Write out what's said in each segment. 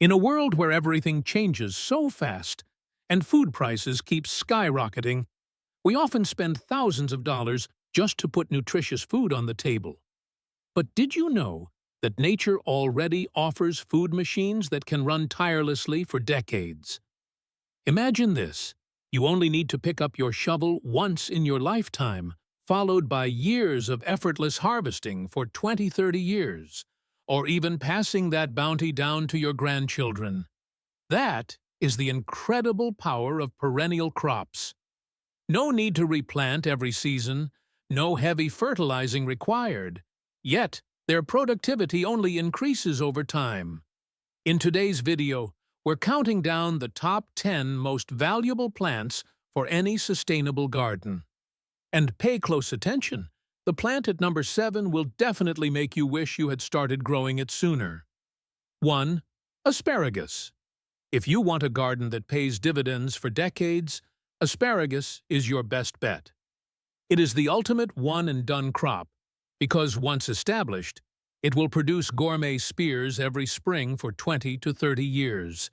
In a world where everything changes so fast and food prices keep skyrocketing, we often spend thousands of dollars just to put nutritious food on the table. But did you know that nature already offers food machines that can run tirelessly for decades? Imagine this. You only need to pick up your shovel once in your lifetime, followed by years of effortless harvesting for 20-30 years, or even passing that bounty down to your grandchildren. That is the incredible power of perennial crops. No need to replant every season, no heavy fertilizing required. Yet, their productivity only increases over time. In today's video, we're counting down the top 10 most valuable plants for any sustainable garden. And pay close attention. The plant at number 7 will definitely make you wish you had started growing it sooner. 1. Asparagus. If you want a garden that pays dividends for decades, asparagus is your best bet. It is the ultimate one-and-done crop, because once established, it will produce gourmet spears every spring for 20 to 30 years.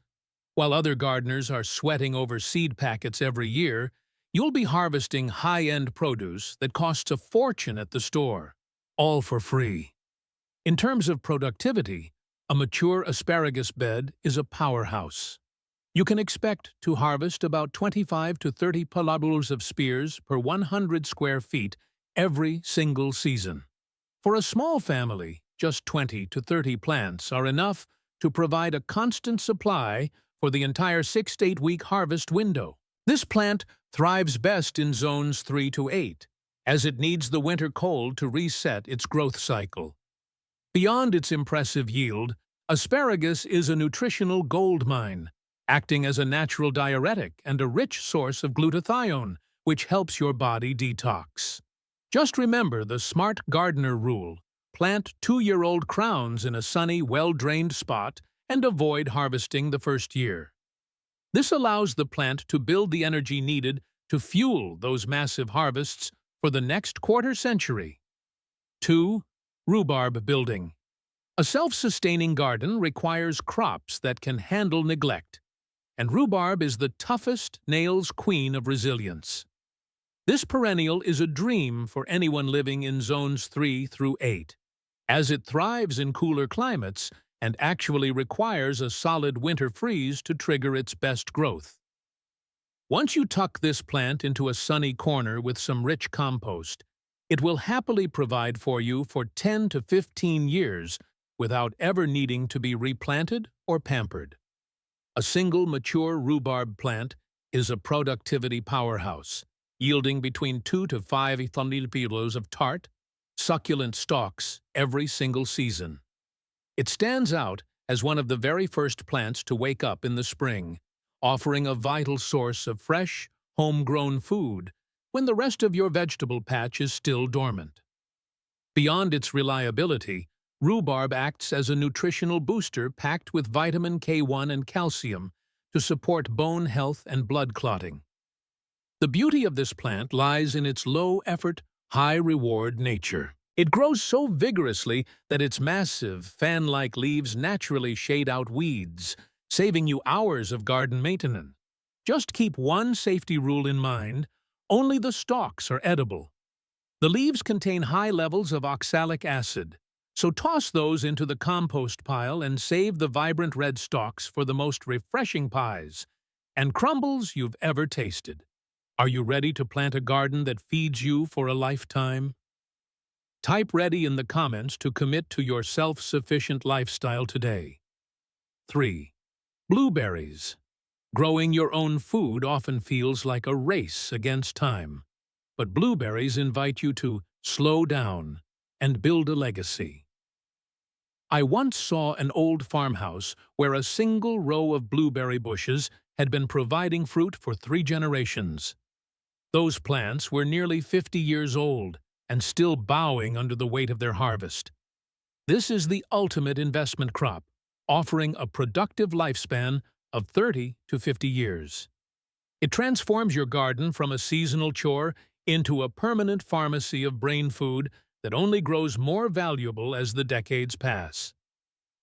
While other gardeners are sweating over seed packets every year, you'll be harvesting high-end produce that costs a fortune at the store, all for free. In terms of productivity, a mature asparagus bed is a powerhouse. You can expect to harvest about 25 to 30 kilograms of spears per 100 square feet every single season. For a small family, just 20 to 30 plants are enough to provide a constant supply for the entire 6 to 8 week harvest window. This plant thrives best in zones 3 to 8, as it needs the winter cold to reset its growth cycle. Beyond its impressive yield, asparagus is a nutritional goldmine, acting as a natural diuretic and a rich source of glutathione, which helps your body detox. Just remember the smart gardener rule: plant 2-year-old crowns in a sunny, well-drained spot and avoid harvesting the first year. This allows the plant to build the energy needed to fuel those massive harvests for the next quarter century. 2. Rhubarb building. A self-sustaining garden requires crops that can handle neglect, and rhubarb is the toughest nails queen of resilience. This perennial is a dream for anyone living in zones 3 through 8, as it thrives in cooler climates and actually requires a solid winter freeze to trigger its best growth. Once you tuck this plant into a sunny corner with some rich compost, it will happily provide for you for 10 to 15 years without ever needing to be replanted or pampered. A single mature rhubarb plant is a productivity powerhouse, yielding between 2 to 5 kilos of tart, succulent stalks every single season. It stands out as one of the very first plants to wake up in the spring, offering a vital source of fresh, homegrown food when the rest of your vegetable patch is still dormant. Beyond its reliability, rhubarb acts as a nutritional booster packed with vitamin K1 and calcium to support bone health and blood clotting. The beauty of this plant lies in its low-effort, high-reward nature. It grows so vigorously that its massive, fan-like leaves naturally shade out weeds, saving you hours of garden maintenance. Just keep one safety rule in mind: only the stalks are edible. The leaves contain high levels of oxalic acid, so toss those into the compost pile and save the vibrant red stalks for the most refreshing pies and crumbles you've ever tasted. Are you ready to plant a garden that feeds you for a lifetime? Type ready in the comments to commit to your self-sufficient lifestyle today. 3. Blueberries. Growing your own food often feels like a race against time, but blueberries invite you to slow down and build a legacy. I once saw an old farmhouse where a single row of blueberry bushes had been providing fruit for 3 generations. Those plants were nearly 50 years old and still bowing under the weight of their harvest. This is the ultimate investment crop, offering a productive lifespan of 30 to 50 years. It transforms your garden from a seasonal chore into a permanent pharmacy of brain food that only grows more valuable as the decades pass.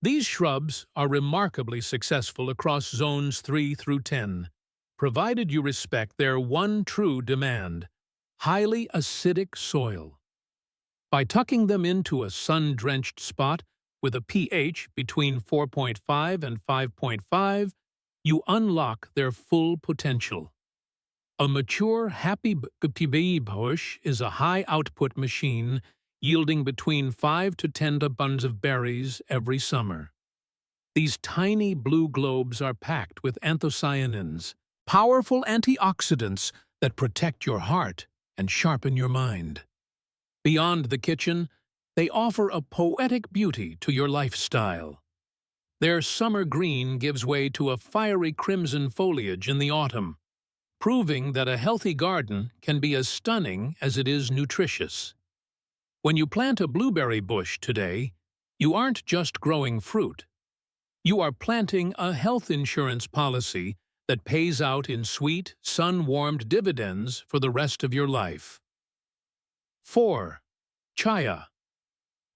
These shrubs are remarkably successful across zones 3 through 10, provided you respect their one true demand: highly acidic soil. By tucking them into a sun-drenched spot with a pH between 4.5 and 5.5, you unlock their full potential. A mature happy bee bush is a high-output machine yielding between 5 to 10 tons of berries every summer. These tiny blue globes are packed with anthocyanins, powerful antioxidants that protect your heart and sharpen your mind. Beyond the kitchen, they offer a poetic beauty to your lifestyle. Their summer green gives way to a fiery crimson foliage in the autumn, proving that a healthy garden can be as stunning as it is nutritious. When you plant a blueberry bush today, you aren't just growing fruit. You are planting a health insurance policy that pays out in sweet, sun-warmed dividends for the rest of your life. 4. Chaya.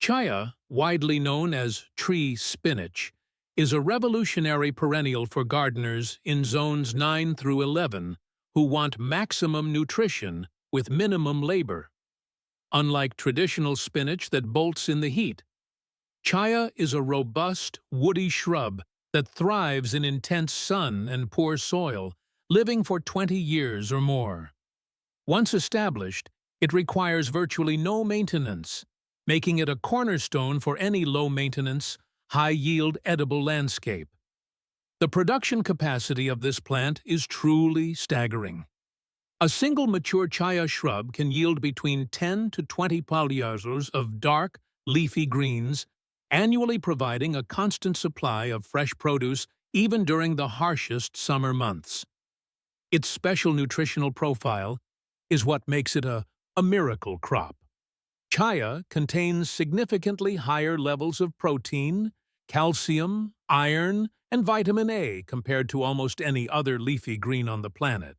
Chaya, widely known as tree spinach, is a revolutionary perennial for gardeners in zones 9 through 11 who want maximum nutrition with minimum labor. Unlike traditional spinach that bolts in the heat, chaya is a robust, woody shrub that thrives in intense sun and poor soil, living for 20 years or more. Once established, it requires virtually no maintenance, making it a cornerstone for any low-maintenance, high-yield edible landscape. The production capacity of this plant is truly staggering. A single mature chaya shrub can yield between 10 to 20 palillos of dark, leafy greens, annually providing a constant supply of fresh produce even during the harshest summer months. Its special nutritional profile is what makes it a miracle crop. Chaya contains significantly higher levels of protein, calcium, iron, and vitamin A compared to almost any other leafy green on the planet.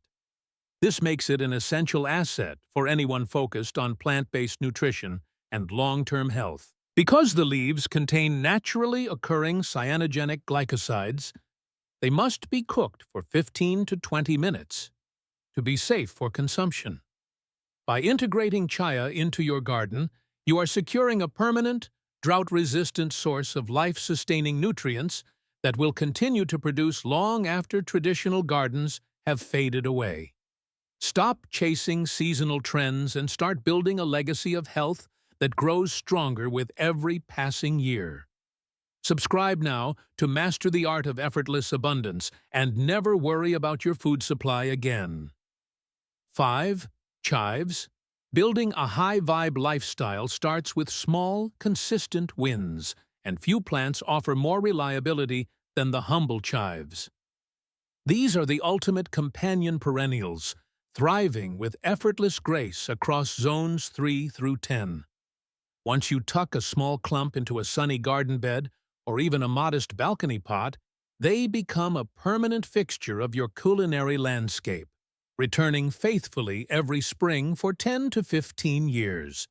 This makes it an essential asset for anyone focused on plant-based nutrition and long-term health. Because the leaves contain naturally occurring cyanogenic glycosides, they must be cooked for 15 to 20 minutes to be safe for consumption. By integrating chaya into your garden, you are securing a permanent, drought-resistant source of life-sustaining nutrients that will continue to produce long after traditional gardens have faded away. Stop chasing seasonal trends and start building a legacy of health that grows stronger with every passing year. Subscribe now to master the art of effortless abundance and never worry about your food supply again. 5. Chives. Building a high-vibe lifestyle starts with small, consistent wins, and few plants offer more reliability than the humble chives. These are the ultimate companion perennials, thriving with effortless grace across zones 3 through 10. Once you tuck a small clump into a sunny garden bed or even a modest balcony pot, they become a permanent fixture of your culinary landscape, returning faithfully every spring for 10 to 15 years.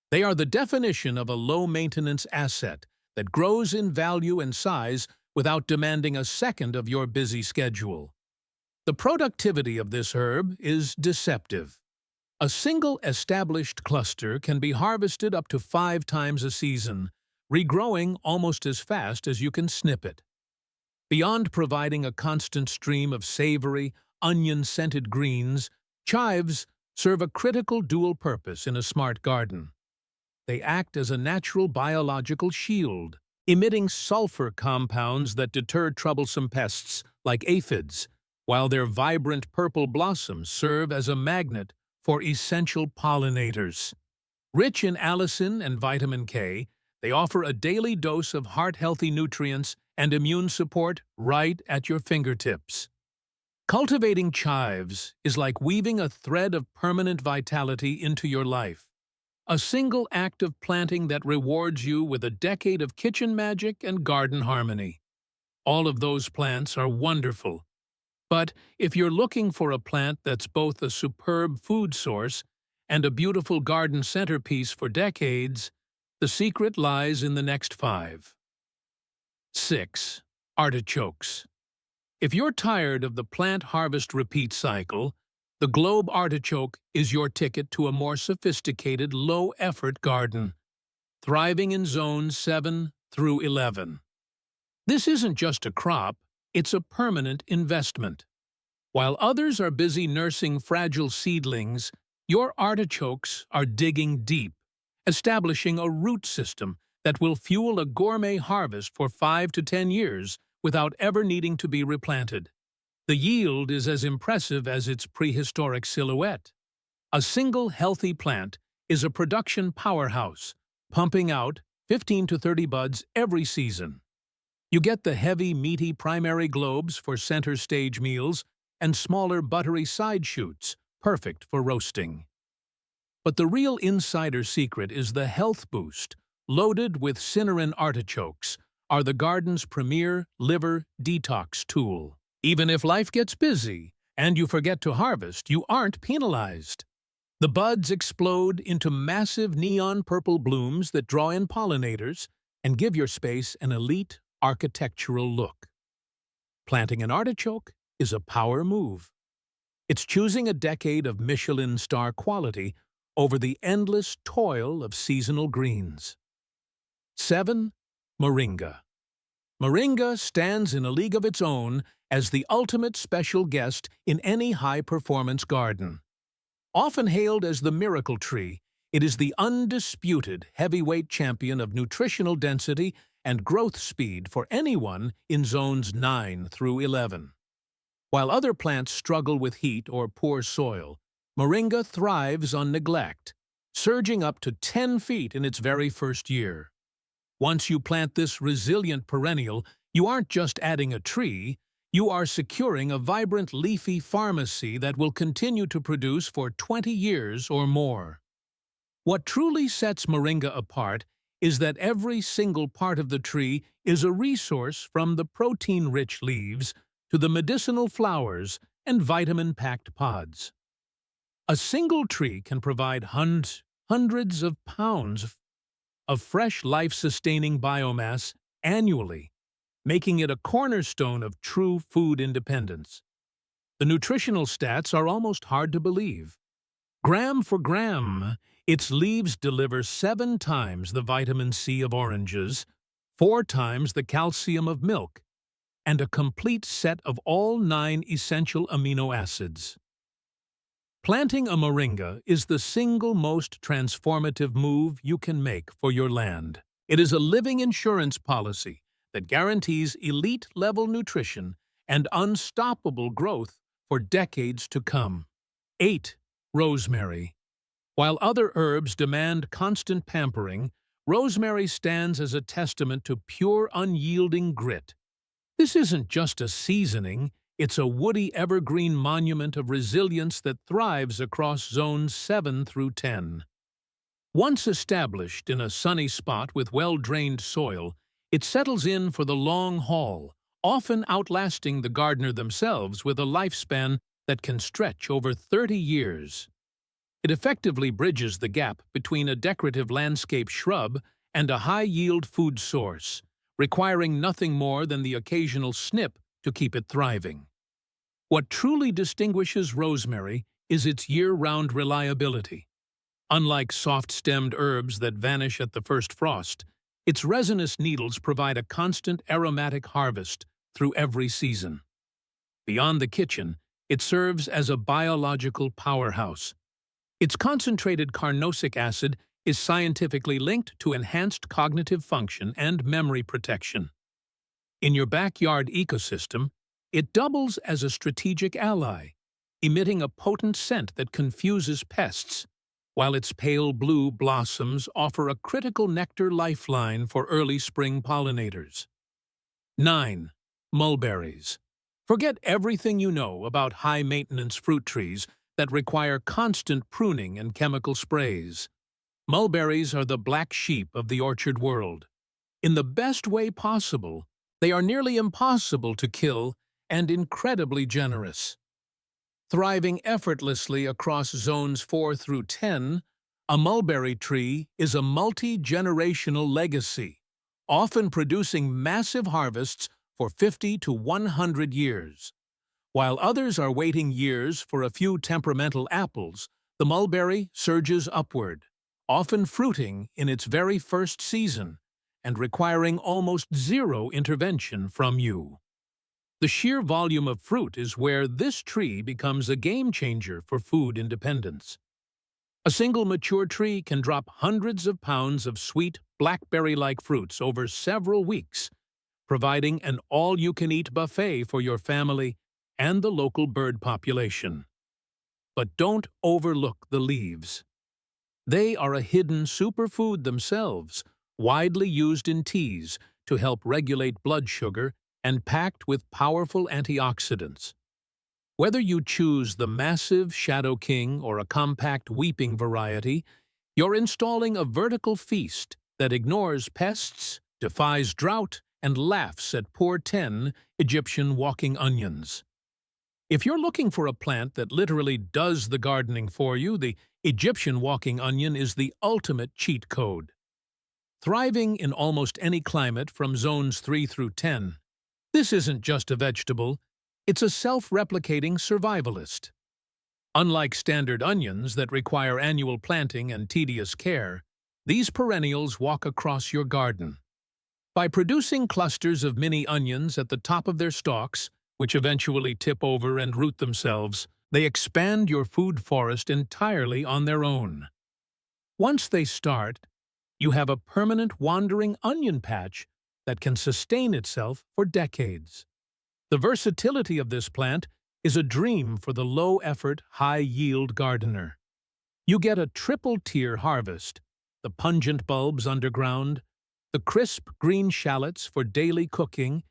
They are the definition of a low-maintenance asset that grows in value and size without demanding a second of your busy schedule. The productivity of this herb is deceptive. A single established cluster can be harvested up to 5 times a season, regrowing almost as fast as you can snip it. Beyond providing a constant stream of savory, onion-scented greens, chives serve a critical dual purpose in a smart garden. They act as a natural biological shield, emitting sulfur compounds that deter troublesome pests like aphids, while their vibrant purple blossoms serve as a magnet for essential pollinators. Rich in allicin and vitamin K, they offer a daily dose of heart-healthy nutrients and immune support right at your fingertips. Cultivating chives is like weaving a thread of permanent vitality into your life. A single act of planting that rewards you with a decade of kitchen magic and garden harmony. All of those plants are wonderful. But if you're looking for a plant that's both a superb food source and a beautiful garden centerpiece for decades, the secret lies in the next 5. 6. Artichokes. If you're tired of the plant harvest repeat cycle, the globe artichoke is your ticket to a more sophisticated, low-effort garden, thriving in zones 7 through 11. This isn't just a crop, it's a permanent investment. While others are busy nursing fragile seedlings, your artichokes are digging deep, establishing a root system that will fuel a gourmet harvest for 5 to 10 years without ever needing to be replanted. The yield is as impressive as its prehistoric silhouette. A single healthy plant is a production powerhouse, pumping out 15 to 30 buds every season. You get the heavy, meaty primary globes for center stage meals and smaller, buttery side shoots, perfect for roasting. But the real insider secret is the health boost. Loaded with Cinnarin artichokes are the garden's premier liver detox tool. Even if life gets busy and you forget to harvest, you aren't penalized. The buds explode into massive neon purple blooms that draw in pollinators and give your space an elite architectural look. Planting an artichoke is a power move. It's choosing a decade of Michelin star quality over the endless toil of seasonal greens. 7. Moringa. Moringa stands in a league of its own as the ultimate special guest in any high-performance garden. Often hailed as the miracle tree, it is the undisputed heavyweight champion of nutritional density and growth speed for anyone in zones 9 through 11. While other plants struggle with heat or poor soil, moringa thrives on neglect, surging up to 10 feet in its very first year. Once you plant this resilient perennial, you aren't just adding a tree, you are securing a vibrant leafy pharmacy that will continue to produce for 20 years or more. What truly sets moringa apart is that every single part of the tree is a resource, from the protein-rich leaves to the medicinal flowers and vitamin-packed pods. A single tree can provide hundreds of pounds of fresh life-sustaining biomass annually, making it a cornerstone of true food independence. The nutritional stats are almost hard to believe. Gram for gram, its leaves deliver 7 times the vitamin C of oranges, 4 times the calcium of milk, and a complete set of all 9 essential amino acids. Planting a moringa is the single most transformative move you can make for your land. It is a living insurance policy that guarantees elite-level nutrition and unstoppable growth for decades to come. 8. Rosemary. While other herbs demand constant pampering, rosemary stands as a testament to pure, unyielding grit. This isn't just a seasoning, it's a woody evergreen monument of resilience that thrives across zones 7 through 10. Once established in a sunny spot with well-drained soil, it settles in for the long haul, often outlasting the gardener themselves with a lifespan that can stretch over 30 years. It effectively bridges the gap between a decorative landscape shrub and a high-yield food source, requiring nothing more than the occasional snip to keep it thriving. What truly distinguishes rosemary is its year-round reliability. Unlike soft-stemmed herbs that vanish at the first frost, its resinous needles provide a constant aromatic harvest through every season. Beyond the kitchen, it serves as a biological powerhouse. Its concentrated carnosic acid is scientifically linked to enhanced cognitive function and memory protection. In your backyard ecosystem, it doubles as a strategic ally, emitting a potent scent that confuses pests, while its pale blue blossoms offer a critical nectar lifeline for early spring pollinators. 9. Mulberries. Forget everything you know about high-maintenance fruit trees that require constant pruning and chemical sprays. Mulberries are the black sheep of the orchard world. In the best way possible, they are nearly impossible to kill and incredibly generous. Thriving effortlessly across zones 4 through 10, a mulberry tree is a multi-generational legacy, often producing massive harvests for 50 to 100 years. While others are waiting years for a few temperamental apples, the mulberry surges upward, often fruiting in its very first season and requiring almost zero intervention from you. The sheer volume of fruit is where this tree becomes a game changer for food independence. A single mature tree can drop hundreds of pounds of sweet, blackberry-like fruits over several weeks, providing an all-you-can-eat buffet for your family and the local bird population. But don't overlook the leaves. They are a hidden superfood themselves, widely used in teas to help regulate blood sugar and packed with powerful antioxidants. Whether you choose the massive Shadow King or a compact weeping variety, you're installing a vertical feast that ignores pests, defies drought, and laughs at poor 10 Egyptian walking onions. If you're looking for a plant that literally does the gardening for you, the Egyptian walking onion is the ultimate cheat code. Thriving in almost any climate from zones 3 through 10, this isn't just a vegetable, it's a self-replicating survivalist. Unlike standard onions that require annual planting and tedious care, these perennials walk across your garden. By producing clusters of mini onions at the top of their stalks, which eventually tip over and root themselves, they expand your food forest entirely on their own. Once they start, you have a permanent wandering onion patch that can sustain itself for decades. The versatility of this plant is a dream for the low-effort, high-yield gardener. You get a triple-tier harvest: the pungent bulbs underground, the crisp green shallots for daily cooking,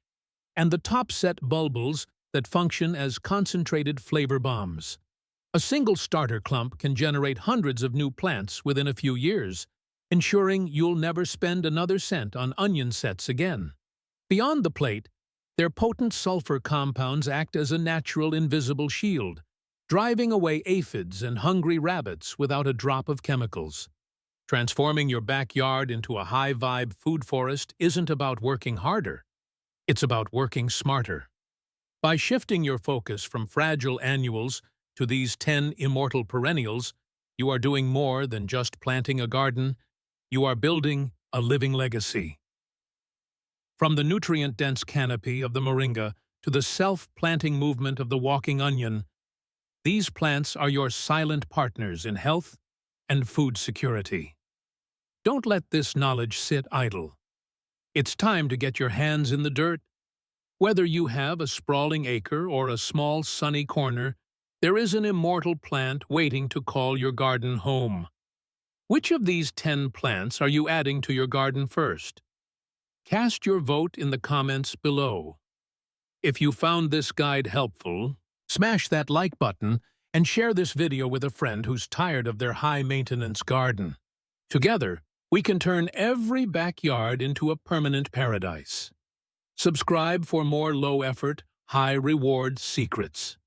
and the top-set bulbils that function as concentrated flavor bombs. A single starter clump can generate hundreds of new plants within a few years, ensuring you'll never spend another cent on onion sets again. Beyond the plate, their potent sulfur compounds act as a natural invisible shield, driving away aphids and hungry rabbits without a drop of chemicals. Transforming your backyard into a high-vibe food forest isn't about working harder. It's about working smarter. By shifting your focus from fragile annuals to these 10 immortal perennials, you are doing more than just planting a garden. You are building a living legacy. From the nutrient-dense canopy of the moringa to the self-planting movement of the walking onion, these plants are your silent partners in health and food security. Don't let this knowledge sit idle. It's time to get your hands in the dirt. Whether you have a sprawling acre or a small sunny corner, there is an immortal plant waiting to call your garden home. Which of these 10 plants are you adding to your garden first? Cast your vote in the comments below. If you found this guide helpful, smash that like button and share this video with a friend who's tired of their high-maintenance garden. Together, we can turn every backyard into a permanent paradise. Subscribe for more low-effort, high-reward secrets.